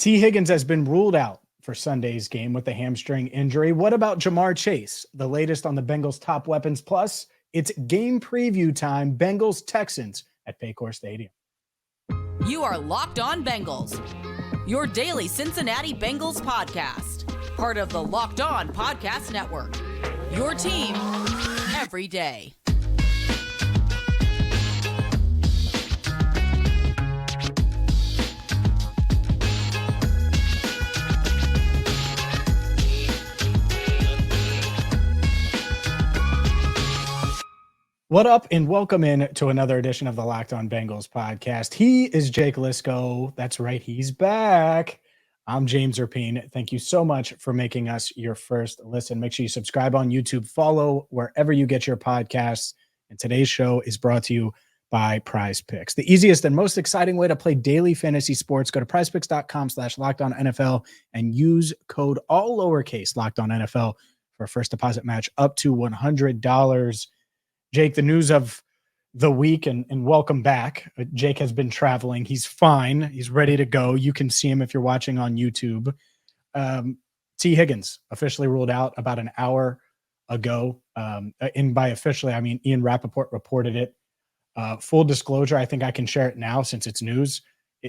Tee Higgins has been ruled out for Sunday's game with a hamstring injury. What about Ja'Marr Chase? The latest on the Bengals' top weapons. Plus, it's game preview time. Bengals Texans at Paycor Stadium. You are Locked On Bengals, your daily Cincinnati Bengals podcast. Part of the Locked On Podcast Network, your team every day. What up, and welcome in to another edition of the Locked On Bengals podcast. He is Jake Liscow. That's right, he's back. I'm James Rapien. Thank you so much for making us your first listen. Make sure you subscribe on YouTube, follow wherever you get your podcasts. And today's show is brought to you by PrizePicks, the easiest and most exciting way to play daily fantasy sports. Go to prizepicks.com/LockedOnNFL and use code all lowercase LockedOnNFL for a first deposit match up to $100. Jake, the news of the week, and welcome back. Jake has been traveling. He's fine. He's ready to go. You can see him if you're watching on YouTube. Tee Higgins officially ruled out about an hour ago. And by officially, I mean Ian Rapoport reported it. Full disclosure, I think I can share it now since it's news.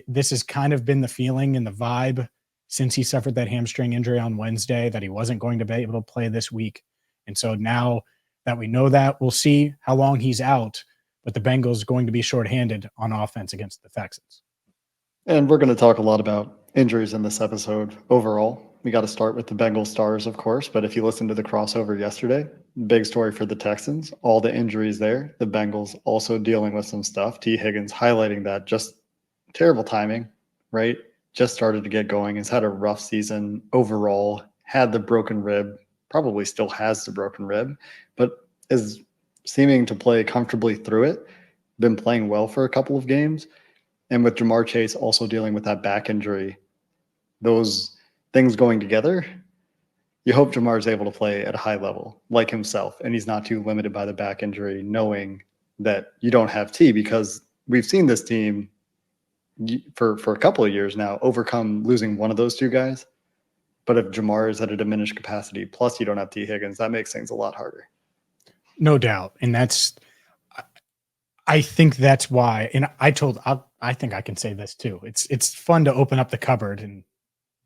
This has kind of been the feeling and the vibe since he suffered that hamstring injury on Wednesday, that he wasn't going to be able to play this week. And so now that we know that, we'll see how long he's out, but the Bengals going to be shorthanded on offense against the Texans. And we're going to talk a lot about injuries in this episode overall. We got to start with the Bengals stars, of course, but if you listened to the crossover yesterday, big story for the Texans, all the injuries there, the Bengals also dealing with some stuff. Tee Higgins highlighting that, just terrible timing, right? Just started to get going, has had a rough season overall, had the broken rib, probably still has the broken rib, but is seeming to play comfortably through it, been playing well for a couple of games. And with Ja'Marr Chase also dealing with that back injury, those things going together, you hope Ja'Marr is able to play at a high level like himself, and he's not too limited by the back injury, knowing that you don't have T, because we've seen this team for a couple of years now overcome losing one of those two guys. But if Ja'Marr is at a diminished capacity, plus you don't have Tee Higgins, that makes things a lot harder. No doubt. And I think that's why, and I think I can say this too. It's fun to open up the cupboard. And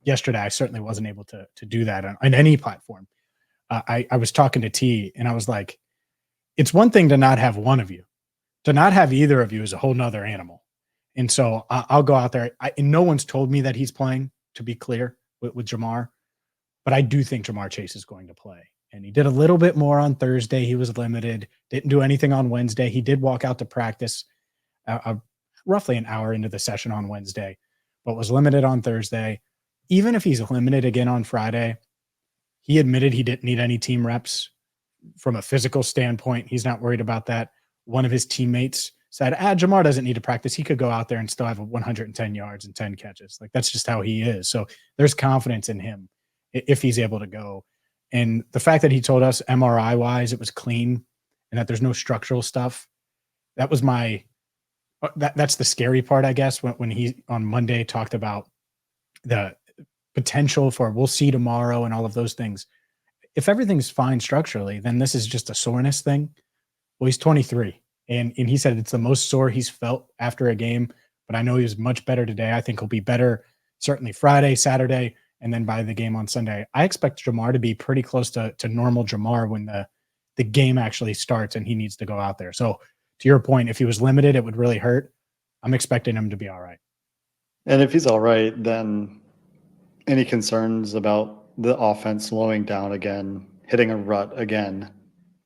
yesterday I certainly wasn't able to do that on any platform. I was talking to T and I was like, it's one thing to not have one of you. To not have either of you is a whole nother animal. And so I'll go out there. And no one's told me that he's playing, to be clear, with Ja'Marr. But I do think Ja'Marr Chase is going to play. And he did a little bit more on Thursday. He was limited, didn't do anything on Wednesday. He did walk out to practice roughly an hour into the session on Wednesday, but was limited on Thursday. Even if he's limited again on Friday, he admitted he didn't need any team reps from a physical standpoint. He's not worried about that. One of his teammates said, Ja'Marr doesn't need to practice. He could go out there and still have 110 yards and 10 catches. Like, that's just how he is. So there's confidence in him if he's able to go. And the fact that he told us MRI wise, it was clean and that there's no structural stuff. That was that's the scary part, I guess, when he on Monday talked about the potential for we'll see tomorrow and all of those things. If everything's fine structurally, then this is just a soreness thing. Well, he's 23 and he said it's the most sore he's felt after a game, but I know he was much better today. I think he'll be better certainly Friday, Saturday, and then by the game on Sunday. I expect Ja'Marr to be pretty close to normal Ja'Marr when the game actually starts and he needs to go out there. So to your point, if he was limited, it would really hurt. I'm expecting him to be all right. And if he's all right, then any concerns about the offense slowing down again, hitting a rut again,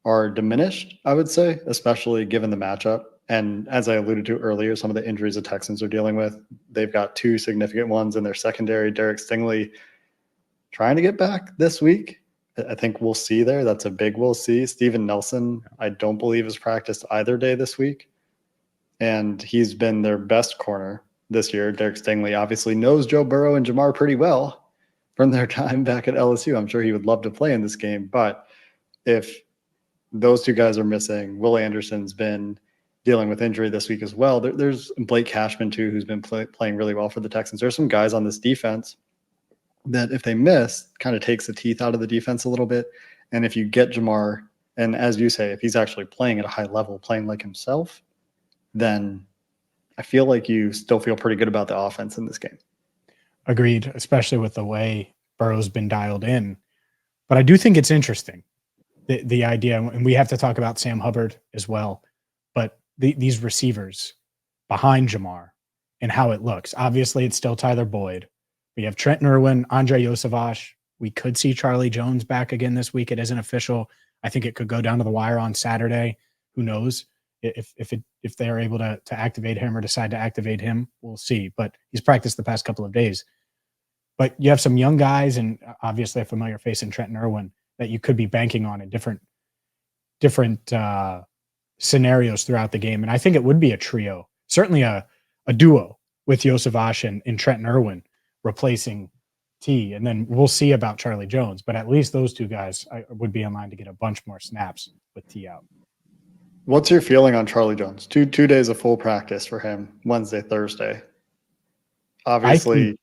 are diminished, I would say, especially given the matchup. And as I alluded to earlier, some of the injuries the Texans are dealing with, they've got two significant ones in their secondary. Derek Stingley trying to get back this week. I think we'll see there. That's a big we'll see. Steven Nelson, I don't believe has practiced either day this week. And he's been their best corner this year. Derek Stingley obviously knows Joe Burrow and Ja'Marr pretty well from their time back at LSU. I'm sure he would love to play in this game. But if those two guys are missing, Will Anderson's been dealing with injury this week as well. There's Blake Cashman too, who's been playing really well for the Texans. There's some guys on this defense that if they miss, kind of takes the teeth out of the defense a little bit. And if you get Jamar, and as you say, if he's actually playing at a high level, playing like himself, then I feel like you still feel pretty good about the offense in this game. Agreed, especially with the way Burrow's been dialed in. But I do think it's interesting, the idea, and we have to talk about Sam Hubbard as well, but these receivers behind Jamar and how it looks. Obviously, it's still Tyler Boyd. We have Trenton Irwin, Andre Yosavash. We could see Charlie Jones back again this week. It isn't official. I think it could go down to the wire on Saturday. Who knows if they are able to activate him or decide to activate him? We'll see. But he's practiced the past couple of days. But you have some young guys and obviously a familiar face in Trenton Irwin that you could be banking on in different scenarios throughout the game. And I think it would be a trio, certainly a duo with Yosavash and Trenton Irwin replacing T. And then we'll see about Charlie Jones. But at least those two guys would be in line to get a bunch more snaps with T out. What's your feeling on Charlie Jones? Two days of full practice for him, Wednesday, Thursday. Obviously,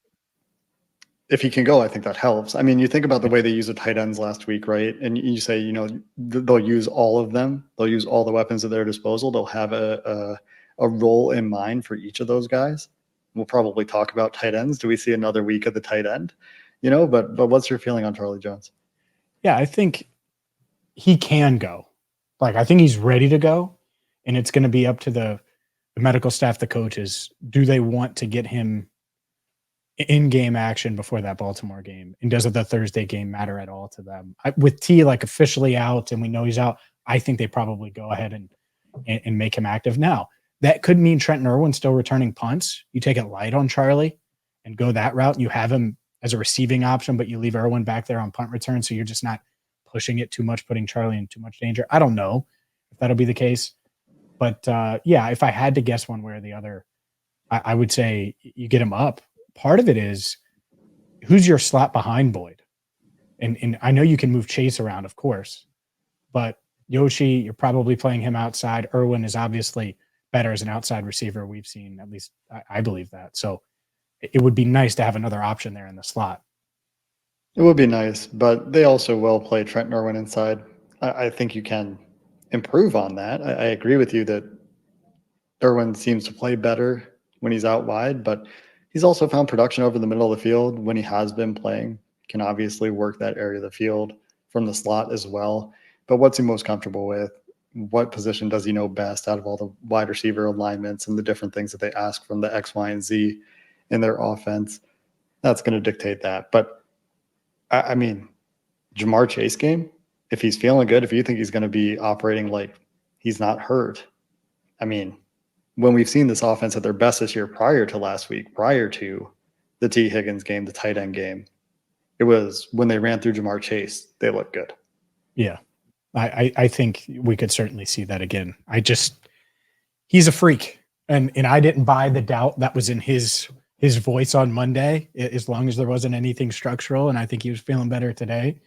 if he can go, I think that helps. I mean, you think about the way they used the tight ends last week, right? And you say, you know, they'll use all of them. They'll use all the weapons at their disposal. They'll have a role in mind for each of those guys. We'll probably talk about tight ends. Do we see another week of the tight end? You know, but what's your feeling on Charlie Jones? Yeah, I think he can go. Like, I think he's ready to go. And it's going to be up to the medical staff, the coaches. Do they want to get him in-game action before that Baltimore game? And does the Thursday game matter at all to them? With T like officially out and we know he's out, I think they probably go ahead and make him active. Now, that could mean Trenton Irwin still returning punts. You take it light on Charlie and go that route. You have him as a receiving option, but you leave Irwin back there on punt return, so you're just not pushing it too much, putting Charlie in too much danger. I don't know if that'll be the case. But, yeah, if I had to guess one way or the other, I would say you get him up. Part of it is who's your slot behind Boyd? And I know you can move Chase around, of course, but Yoshi, you're probably playing him outside. Irwin is obviously better as an outside receiver. We've seen, at least I believe that. So it would be nice to have another option there in the slot. It would be nice, but they also will play Trenton Irwin inside. I think you can improve on that. I agree with you that Irwin seems to play better when he's out wide, but he's also found production over the middle of the field when he has been playing. Can obviously work that area of the field from the slot as well. But what's he most comfortable with? What position does he know best out of all the wide receiver alignments and the different things that they ask from the X, Y, and Z in their offense? That's going to dictate that. But I mean, Jamar Chase game, if he's feeling good, if you think he's going to be operating like he's not hurt, I mean, when we've seen this offense at their best this year prior to last week, prior to the Tee Higgins game, the tight end game, it was when they ran through Jamar Chase, they looked good. Yeah, I think we could certainly see that again. He's a freak. And I didn't buy the doubt that was in his voice on Monday, as long as there wasn't anything structural. And I think he was feeling better today.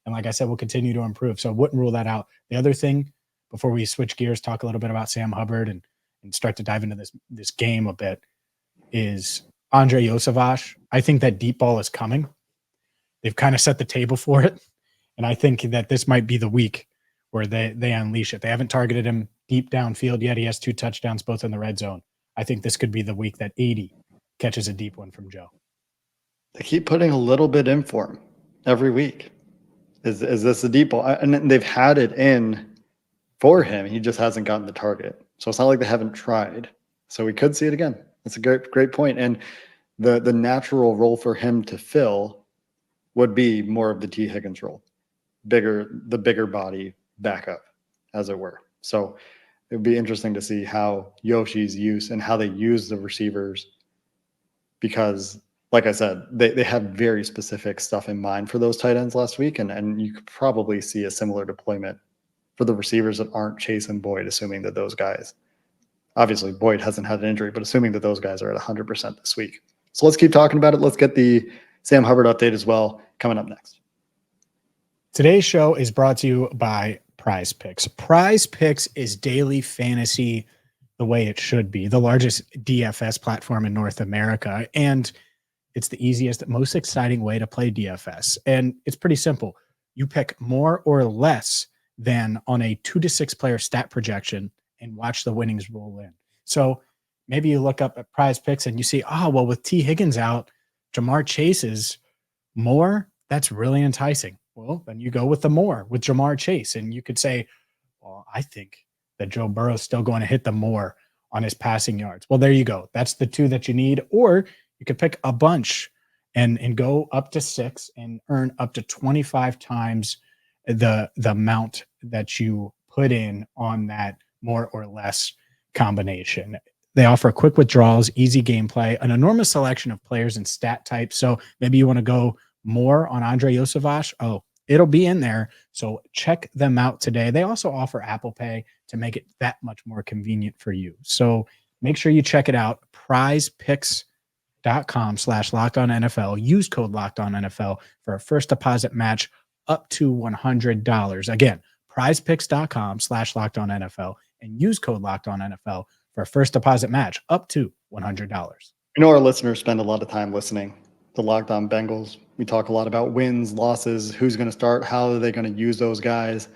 And like I said, we'll continue to improve. So I wouldn't rule that out. The other thing, before we switch gears, talk a little bit about Sam Hubbard and start to dive into this game a bit, is Andre Yosavash. I think that deep ball is coming. They've kind of set the table for it. And I think that this might be the week where they unleash it. They haven't targeted him deep downfield yet. He has 2 touchdowns, both in the red zone. I think this could be the week that 80 catches a deep one from Joe. They keep putting a little bit in for him every week. Is this a deep ball? And they've had it in for him. He just hasn't gotten the target. So it's not like they haven't tried. So we could see it again. That's a great point. And the natural role for him to fill would be more of the Tee Higgins role, the bigger body backup, as it were. So it would be interesting to see how Yoshi's use and how they use the receivers, because like I said, they have very specific stuff in mind for those tight ends last week. And you could probably see a similar deployment for the receivers that aren't Chase and Boyd, assuming that those guys, obviously Boyd hasn't had an injury, but assuming that those guys are at 100% this week. So let's keep talking about it. Let's get the Sam Hubbard update as well coming up next. Today's show is brought to you by PrizePicks. PrizePicks is daily fantasy the way it should be, the largest DFS platform in North America. And it's the easiest, most exciting way to play DFS. And it's pretty simple. You pick more or less than on a 2 to 6 player stat projection and watch the winnings roll in. So maybe you look up at PrizePicks and you see, oh, well, with Tee Higgins out, Jamar Chase is more. That's really enticing. Well, then you go with the more with Jamar Chase. And you could say, well, I think that Joe Burrow's still going to hit the more on his passing yards. Well, there you go. That's the 2 that you need. Or you could pick a bunch and go up to 6 and earn up to 25 times the amount that you put in on that more or less combination. They offer quick withdrawals, easy gameplay, an enormous selection of players and stat types. So maybe you want to go more on Andre Yosavash. Oh, it'll be in there. So check them out today. They also offer Apple Pay to make it that much more convenient for you. So make sure you check it out. PrizePicks.com/LockedOnNFL. Use code LockedOnNFL for a first deposit match up to $100. Again, PrizePicks.com/LockedOnNFL and use code LockedOnNFL for a first deposit match up to $100. You know, our listeners spend a lot of time listening to Locked On Bengals. We talk a lot about wins, losses, who's going to start, how are they going to use those guys.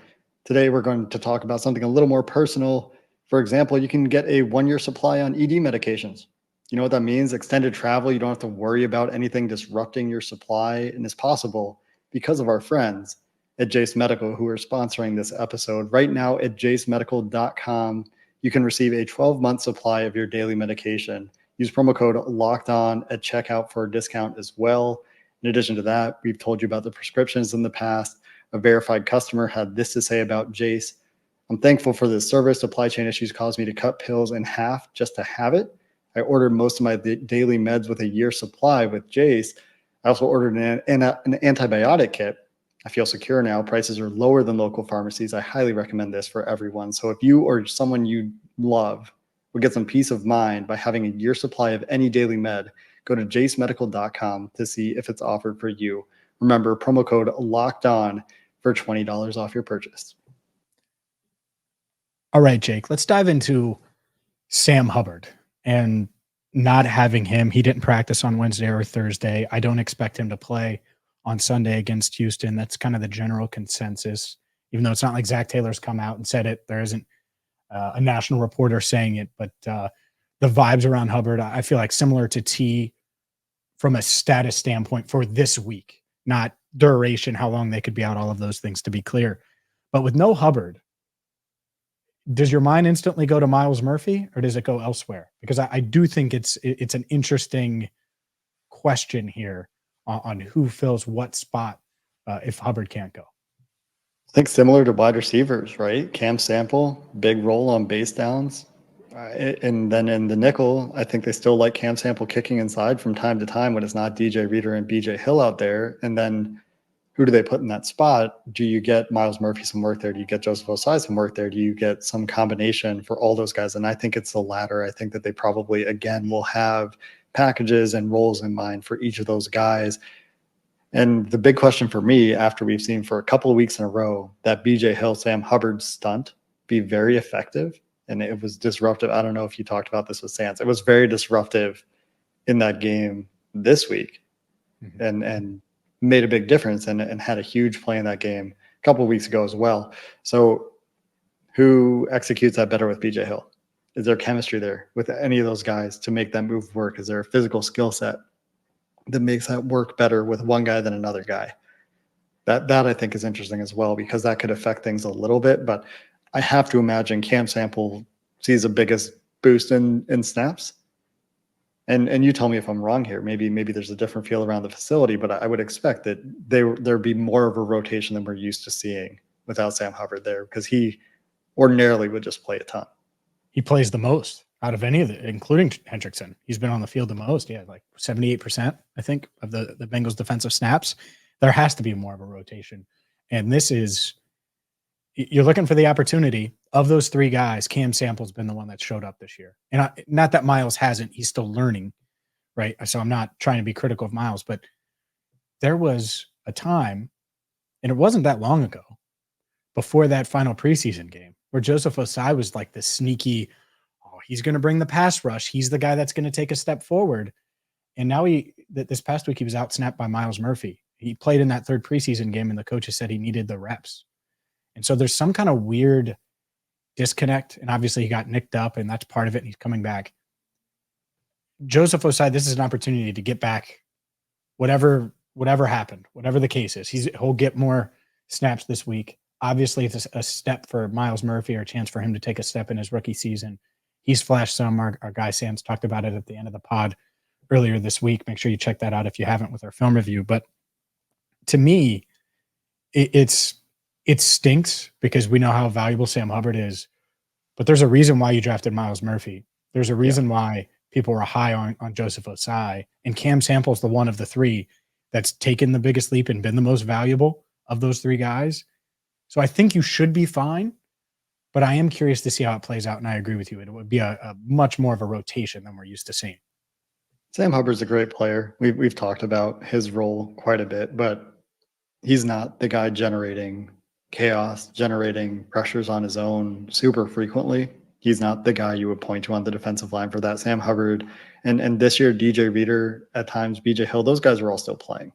Today, we're going to talk about something a little more personal. For example, you can get a 1-year supply on ED medications. You know what that means? Extended travel. You don't have to worry about anything disrupting your supply, and it's possible because of our friends at Jase Medical who are sponsoring this episode. Right now at jasemedical.com, you can receive a 12-month supply of your daily medication. Use promo code LOCKEDON at checkout for a discount as well. In addition to that, we've told you about the prescriptions in the past. A verified customer had this to say about Jase. I'm thankful for this service. Supply chain issues caused me to cut pills in half just to have it. I ordered most of my daily meds with a year supply with Jase. I also ordered an antibiotic kit. I feel secure now. Prices are lower than local pharmacies. I highly recommend this for everyone. So if you or someone you love would get some peace of mind by having a year supply of any daily med, go to jasemedical.com to see if it's offered for you. Remember, promo code LOCKEDON for $20 off your purchase. All right, Jake, let's dive into Sam Hubbard and not having him. He didn't practice on Wednesday or Thursday. I don't expect him to play on Sunday against Houston. That's kind of the general consensus, even though it's not like Zach Taylor's come out and said it. There isn't a national reporter saying it, but the vibes around Hubbard, I feel like similar to T from a status standpoint for this week, not duration, how long they could be out, all of those things to be clear. But with no Hubbard, does your mind instantly go to Myles Murphy or does it go elsewhere? Because I do think it's an interesting question here on who fills what spot if Hubbard can't go. I think similar to wide receivers, right? Cam Sample, big role on base downs. And then in the nickel, I think they still like Cam Sample kicking inside from time to time when it's not DJ Reader and BJ Hill out there. And then who do they put in that spot? Do you get Myles Murphy some work there? Do you get Joseph Ossai some work there? Do you get some combination for all those guys? And I think it's the latter. I think that they probably, again, will have packages and roles in mind for each of those guys. And the big question for me, after we've seen for a couple of weeks in a row that BJ Hill, Sam Hubbard stunt be very effective, and it was disruptive. I don't know if you talked about this with Sands. It was very disruptive in that game this week, and made a big difference and had a huge play in that game a couple of weeks ago as well. So who executes that better with BJ Hill? Is there chemistry there with any of those guys to make that move work? Is there a physical skill set that makes that work better with one guy than another guy? That I think is interesting as well, because that could affect things a little bit. But I have to imagine Cam Sample sees the biggest boost in snaps. And you tell me if I'm wrong here. Maybe there's a different feel around the facility, but I would expect that there'd be more of a rotation than we're used to seeing without Sam Hubbard there, because he ordinarily would just play a ton. He plays the most out of any of it, including Hendrickson. He's been on the field the most. Yeah, like 78%, I think, of the Bengals defensive snaps. There has to be more of a rotation. And this is, you're looking for the opportunity. Of those three guys, Cam Sample's been the one that showed up this year. And not that Myles hasn't, he's still learning, right? So I'm not trying to be critical of Myles, but there was a time, and it wasn't that long ago, before that final preseason game, where Joseph Ossai was like the sneaky, he's going to bring the pass rush. He's the guy that's going to take a step forward. And now this past week, he was out snapped by Myles Murphy. He played in that third preseason game, and the coaches said he needed the reps. And so there's some kind of weird disconnect. And obviously he got nicked up, and that's part of it. And he's coming back. Joseph Osai, this is an opportunity to get back whatever happened, whatever the case is. He'll get more snaps this week. Obviously, it's a step for Myles Murphy, or a chance for him to take a step in his rookie season. He's flashed some. Our guy Sam's talked about it at the end of the pod earlier this week. Make sure you check that out if you haven't, with our film review. But to me, it stinks because we know how valuable Sam Hubbard is. But there's a reason why you drafted Myles Murphy. There's a reason why people were high on Joseph Osai. And Cam Sample's the one of the three that's taken the biggest leap and been the most valuable of those three guys. So I think you should be fine, but I am curious to see how it plays out. And I agree with you. It would be a much more of a rotation than we're used to seeing. Sam Hubbard's a great player. We've talked about his role quite a bit, but he's not the guy generating chaos, generating pressures on his own super frequently. He's not the guy you would point to on the defensive line for that. Sam Hubbard and this year, DJ Reader, at times BJ Hill, those guys are all still playing.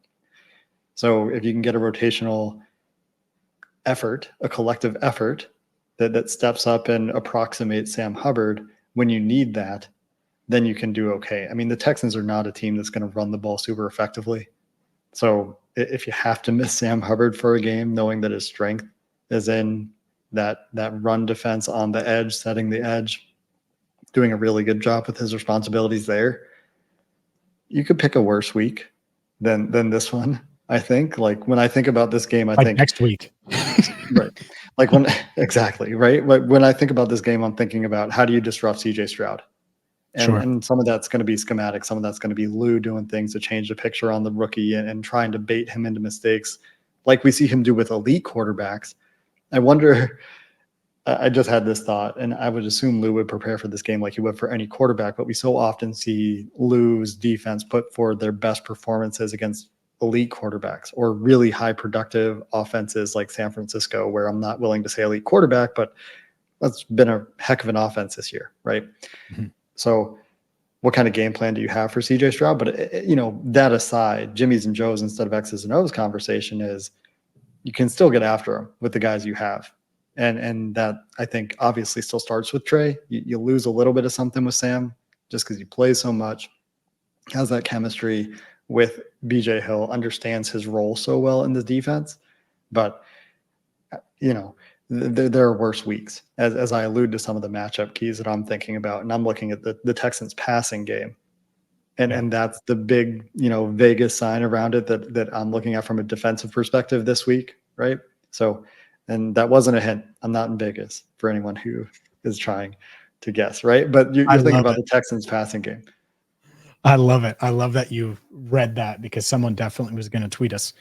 So if you can get a rotational effort, a collective effort that steps up and approximates Sam Hubbard when you need that, then you can do okay. I mean, the Texans are not a team that's going to run the ball super effectively. So if you have to miss Sam Hubbard for a game, knowing that his strength is in that run defense on the edge, setting the edge, doing a really good job with his responsibilities there, you could pick a worse week than this one. I think, like, when I think about this game, I think next week, right? Like exactly right. Like when I think about this game, I'm thinking about how do you disrupt CJ Stroud, and some of that's going to be schematic, some of that's going to be Lou doing things to change the picture on the rookie and trying to bait him into mistakes, like we see him do with elite quarterbacks. I wonder. I just had this thought, and I would assume Lou would prepare for this game like he would for any quarterback, but we so often see Lou's defense put forward their best performances against elite quarterbacks or really high productive offenses like San Francisco, where I'm not willing to say elite quarterback, but that's been a heck of an offense this year, right? Mm-hmm. So what kind of game plan do you have for CJ Stroud? But, that aside, Jimmy's and Joe's instead of X's and O's conversation is you can still get after them with the guys you have. And that, I think, obviously still starts with Trey. You lose a little bit of something with Sam just because he plays so much, has that chemistry with BJ Hill, understands his role so well in the defense. But, there are worse weeks, as I allude to some of the matchup keys that I'm thinking about. And I'm looking at the Texans passing game. And that's the big, Vegas sign around it that I'm looking at from a defensive perspective this week, right? So, and that wasn't a hint. I'm not in Vegas for anyone who is trying to guess, right? But you're thinking about the Texans passing game. I love it. I love that you read that, because someone definitely was going to tweet us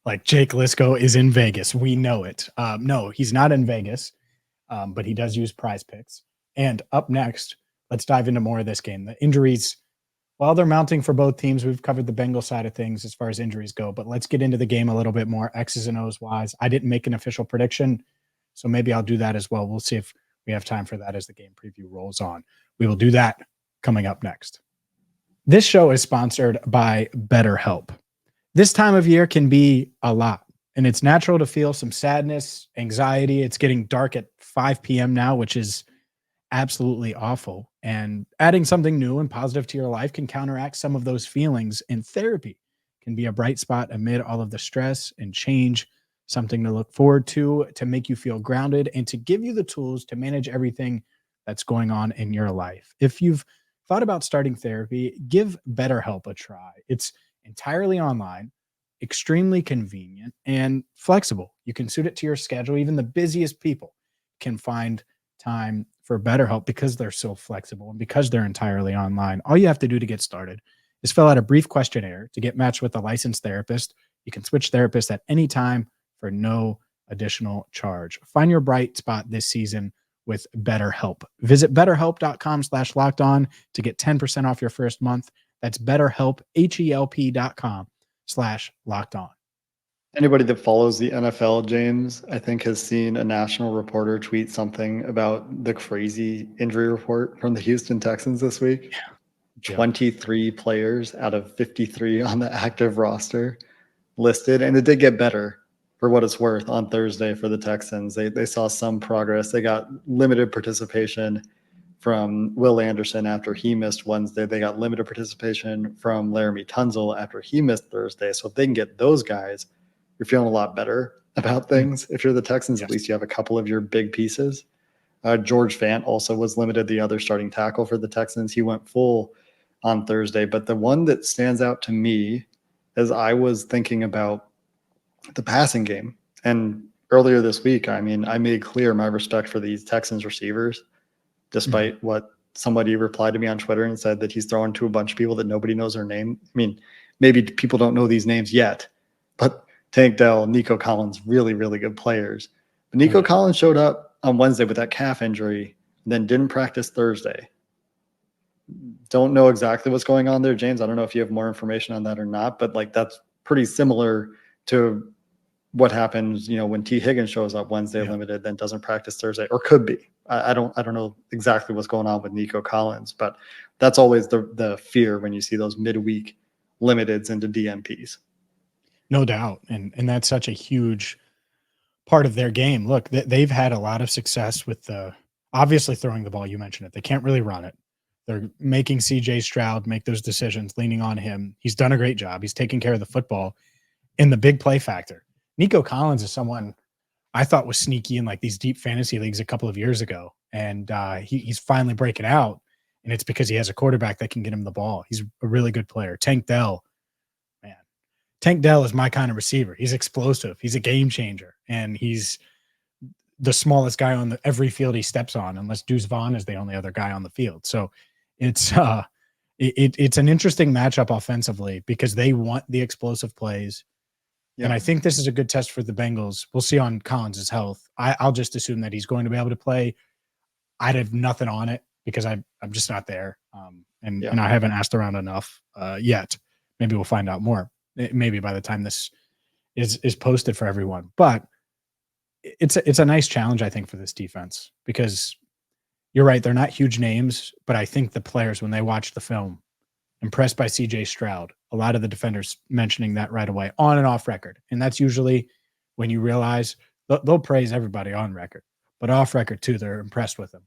like, Jake Liscow is in Vegas. We know it. No, he's not in Vegas, but he does use PrizePicks. And up next, let's dive into more of this game. The injuries, while they're mounting for both teams, we've covered the Bengals side of things as far as injuries go, but let's get into the game a little bit more, X's and O's wise. I didn't make an official prediction, so maybe I'll do that as well. We'll see if we have time for that as the game preview rolls on. We will do that coming up next. This show is sponsored by BetterHelp. This time of year can be a lot, and it's natural to feel some sadness, anxiety. It's getting dark at 5 p.m. now, which is absolutely awful. And adding something new and positive to your life can counteract some of those feelings, and therapy can be a bright spot amid all of the stress and change, something to look forward to make you feel grounded and to give you the tools to manage everything that's going on in your life. If you've thought about starting therapy, give BetterHelp a try. It's entirely online, extremely convenient, and flexible. You can suit it to your schedule. Even the busiest people can find time for BetterHelp because they're so flexible and because they're entirely online. All you have to do to get started is fill out a brief questionnaire to get matched with a licensed therapist. You can switch therapists at any time for no additional charge. Find your bright spot this season with BetterHelp. Visit betterhelp.com/lockedon to get 10% off your first month. That's BetterHelp, HELP.com/lockedon. Anybody that follows the NFL, James, I think has seen a national reporter tweet something about the crazy injury report from the Houston Texans this week. Yeah. 23 players out of 53 on the active roster listed, and it did get better for what it's worth on Thursday for the Texans. They saw some progress. They got limited participation from Will Anderson after he missed Wednesday. They got limited participation from Laramie Tunzel after he missed Thursday. So if they can get those guys, you're feeling a lot better about things. If you're the Texans, Yes. at least you have a couple of your big pieces. George Fant also was limited, the other starting tackle for the Texans. He went full on Thursday. But the one that stands out to me as I was thinking about the passing game, and earlier this week, I mean, I made clear my respect for these Texans receivers, despite what somebody replied to me on Twitter and said that he's throwing to a bunch of people that nobody knows their name. I mean, maybe people don't know these names yet, but Tank Dell, Nico Collins, really, really good players. But Nico Collins showed up on Wednesday with that calf injury, then didn't practice Thursday. Don't know exactly what's going on there, James. I don't know if you have more information on that or not, but like that's pretty similar to what happens, you know, when Tee Higgins shows up Wednesday limited, then doesn't practice Thursday, or could be. I don't know exactly what's going on with Nico Collins, but that's always the fear when you see those midweek limiteds into DNPs. No doubt. And that's such a huge part of their game. Look, they've had a lot of success with obviously throwing the ball. You mentioned it. They can't really run it. They're making CJ Stroud make those decisions, leaning on him. He's done a great job. He's taking care of the football in the big play factor. Nico Collins is someone I thought was sneaky in like these deep fantasy leagues a couple of years ago. And he's finally breaking out. And it's because he has a quarterback that can get him the ball. He's a really good player. Tank Dell, man. Tank Dell is my kind of receiver. He's explosive. He's a game changer. And he's the smallest guy on every field he steps on, unless Deuce Vaughn is the only other guy on the field. So it's it's an interesting matchup offensively because they want the explosive plays. Yeah. And I think this is a good test for the Bengals. We'll see on Collins' health. I'll just assume that he's going to be able to play. I'd have nothing on it because I'm just not there. And I haven't asked around enough yet. Maybe we'll find out more. Maybe by the time this is posted for everyone. But it's a nice challenge, I think, for this defense because you're right. They're not huge names, but I think the players, when they watch the film, impressed by CJ Stroud. A lot of the defenders mentioning that right away on and off record. And that's usually when you realize they'll praise everybody on record, but off record too, they're impressed with him.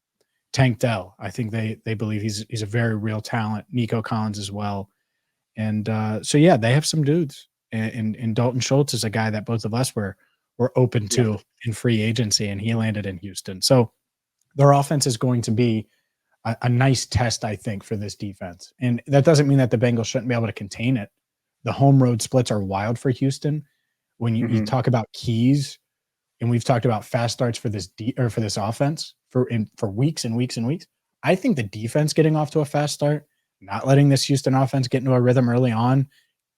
Tank Dell, I think they believe he's a very real talent. Nico Collins as well. And so, yeah, they have some dudes. And Dalton Schultz is a guy that both of us were open to in free agency, and he landed in Houston. So their offense is going to be a nice test, I think, for this defense. And that doesn't mean that the Bengals shouldn't be able to contain it. The home road splits are wild for Houston. When you talk about keys, and we've talked about fast starts for this for this offense for weeks and weeks and weeks. I think the defense getting off to a fast start, not letting this Houston offense get into a rhythm early on,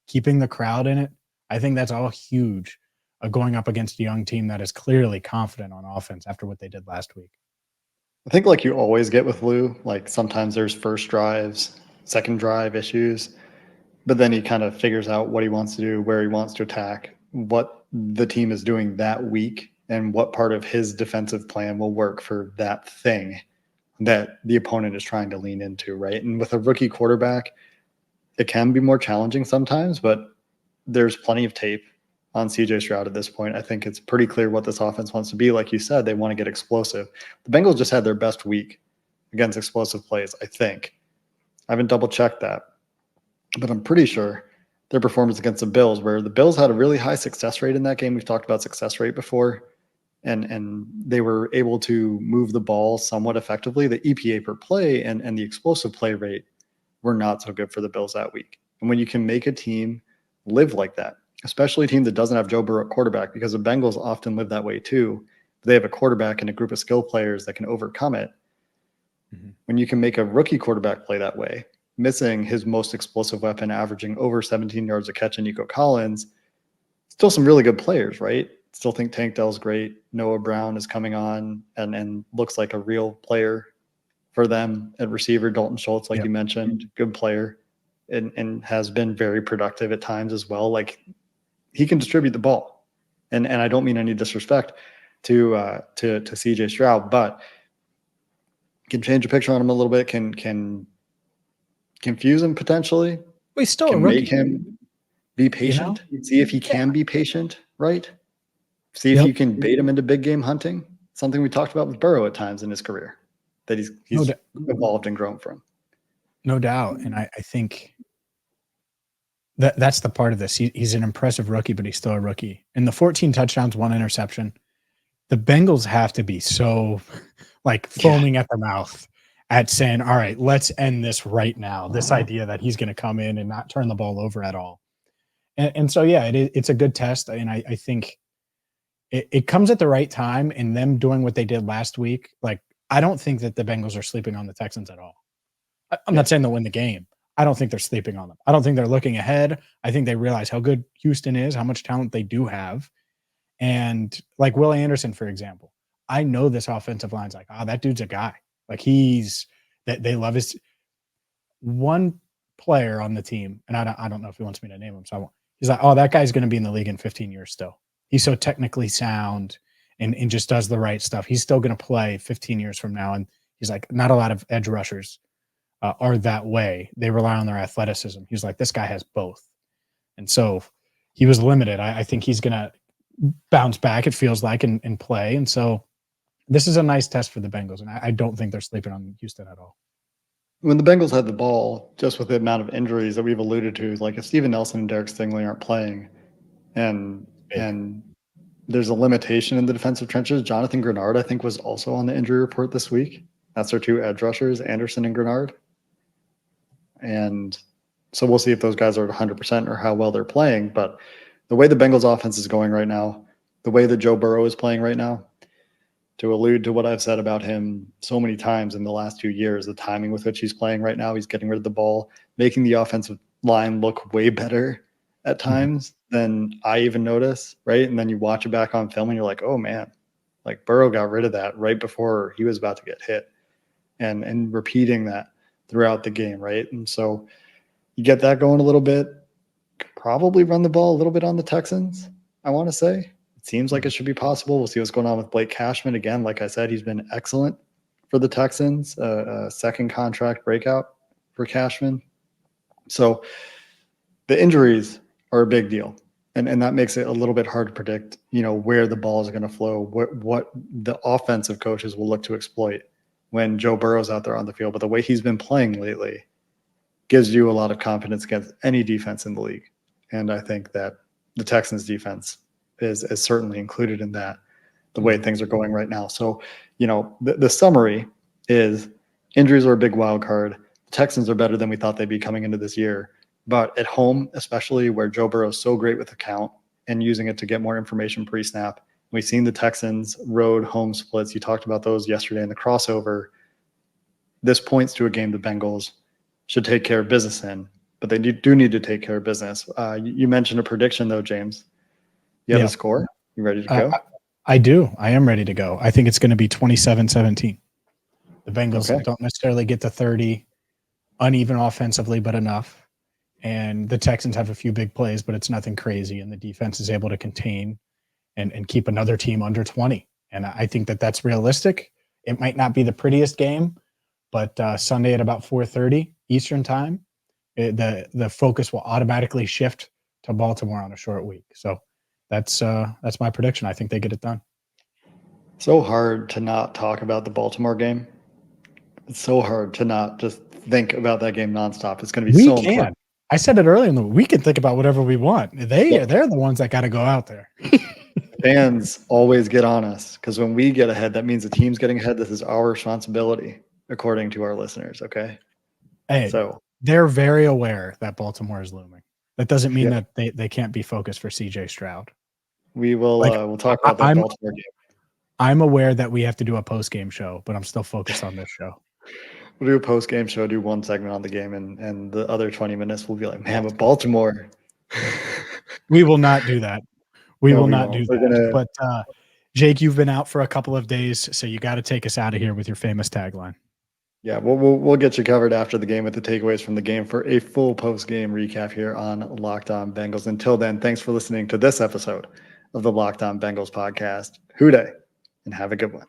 keeping the crowd in it, I think that's all huge. Going up against a young team that is clearly confident on offense after what they did last week. I think like you always get with Lou, like sometimes there's first drives, second drive issues, but then he kind of figures out what he wants to do, where he wants to attack, what the team is doing that week, and what part of his defensive plan will work for that thing that the opponent is trying to lean into, right? And with a rookie quarterback, it can be more challenging sometimes, but there's plenty of tape on CJ Stroud at this point. I think it's pretty clear what this offense wants to be. Like you said, they want to get explosive. The Bengals just had their best week against explosive plays, I think. I haven't double checked that, but I'm pretty sure their performance against the Bills, where the Bills had a really high success rate in that game. We've talked about success rate before, and they were able to move the ball somewhat effectively. The EPA per play and the explosive play rate were not so good for the Bills that week. And when you can make a team live like that, especially a team that doesn't have Joe Burrow at quarterback, because the Bengals often live that way too. They have a quarterback and a group of skill players that can overcome it. When you can make a rookie quarterback play that way, missing his most explosive weapon, averaging over 17 yards a catch in Nico Collins, still some really good players, right? Still think Tank Dell's great. Noah Brown is coming on and looks like a real player for them at receiver. Dalton Schultz, like you mentioned, good player and has been very productive at times as well. Like, he can distribute the ball. And I don't mean any disrespect to CJ Stroud, but can change the picture on him a little bit, can confuse him potentially, Well, he's still a can rookie. make him be patient, see if he can be patient, right? See if you can bait him into big game hunting. Something we talked about with Burrow at times in his career that he's evolved and grown from. No doubt. And I think that's the part of this. He's an impressive rookie, but he's still a rookie. And the 14 touchdowns, 1 interception, the Bengals have to be so like foaming at the mouth at saying, all right, let's end this right now. This idea that he's going to come in and not turn the ball over at all. And so, yeah, it's a good test. And I think it comes at the right time, and them doing what they did last week. Like, I don't think that the Bengals are sleeping on the Texans at all. I'm not saying they'll win the game. I don't think they're sleeping on them. I don't think they're looking ahead. I think they realize how good Houston is, how much talent they do have. And like Will Anderson, for example, I know this offensive line's like, that dude's a guy. Like they love his one player on the team. And I don't know if he wants me to name him. So I won't. He's like, that guy's going to be in the league in 15 years still. He's so technically sound and just does the right stuff. He's still going to play 15 years from now. And he's like, not a lot of edge rushers are that way. They rely on their athleticism. He's like, this guy has both. And so he was limited. I think he's going to bounce back, it feels like, and play. And so this is a nice test for the Bengals. And I don't think they're sleeping on Houston at all. When the Bengals had the ball, just with the amount of injuries that we've alluded to, like if Steven Nelson and Derek Stingley aren't playing and there's a limitation in the defensive trenches, Jonathan Grenard, I think, was also on the injury report this week. That's their 2 edge rushers, Anderson and Grenard. And so we'll see if those guys are at 100% or how well they're playing. But the way the Bengals offense is going right now, the way that Joe Burrow is playing right now, to allude to what I've said about him so many times in the last 2 years, the timing with which he's playing right now, he's getting rid of the ball, making the offensive line look way better at times than I even notice, right? And then you watch it back on film and you're like, oh man, like Burrow got rid of that right before he was about to get hit, and repeating that throughout the game, right? And so you get that going a little bit, probably run the ball a little bit on the Texans, I want to say. It seems like it should be possible. We'll see what's going on with Blake Cashman. Again, like I said, he's been excellent for the Texans, a second contract breakout for Cashman. So the injuries are a big deal. And that makes it a little bit hard to predict, where the ball is going to flow, what the offensive coaches will look to exploit when Joe Burrow's out there on the field. But the way he's been playing lately gives you a lot of confidence against any defense in the league. And I think that the Texans defense is certainly included in that, the way things are going right now. So, the summary is injuries are a big wild card. The Texans are better than we thought they'd be coming into this year. But at home, especially where Joe Burrow is so great with the count and using it to get more information pre-snap, we've seen the Texans road home splits. You talked about those yesterday in the crossover. This points to a game the Bengals should take care of business in, but they do need to take care of business. You mentioned a prediction, though, James. You have a score? You ready to go? I do. I am ready to go. I think it's going to be 27-17. The Bengals don't necessarily get to 30, uneven offensively, but enough. And the Texans have a few big plays, but it's nothing crazy. And the defense is able to contain and keep another team under 20. And I think that that's realistic. It might not be the prettiest game, but Sunday at about 4:30 Eastern time, the focus will automatically shift to Baltimore on a short week. So that's my prediction. I think they get it done. So hard to not talk about the Baltimore game. It's so hard to not just think about that game nonstop. It's going to be so important. I said it earlier in the week. We can think about whatever we want. They're the ones that got to go out there. Fans always get on us because when we get ahead, that means the team's getting ahead. This is our responsibility, according to our listeners. Okay. Hey, so they're very aware that Baltimore is looming. That doesn't mean that they can't be focused for CJ Stroud. We will. We'll talk about that Baltimore game. I'm aware that we have to do a post-game show, but I'm still focused on this show. We'll do a post-game show, do one segment on the game, and the other 20 minutes we'll be like, man, but Baltimore. We will not do that. We will not do that. But Jake, you've been out for a couple of days, so you got to take us out of here with your famous tagline. Yeah, we'll get you covered after the game with the takeaways from the game for a full post-game recap here on Locked On Bengals. Until then, thanks for listening to this episode of the Locked On Bengals podcast. Hoo day, and have a good one.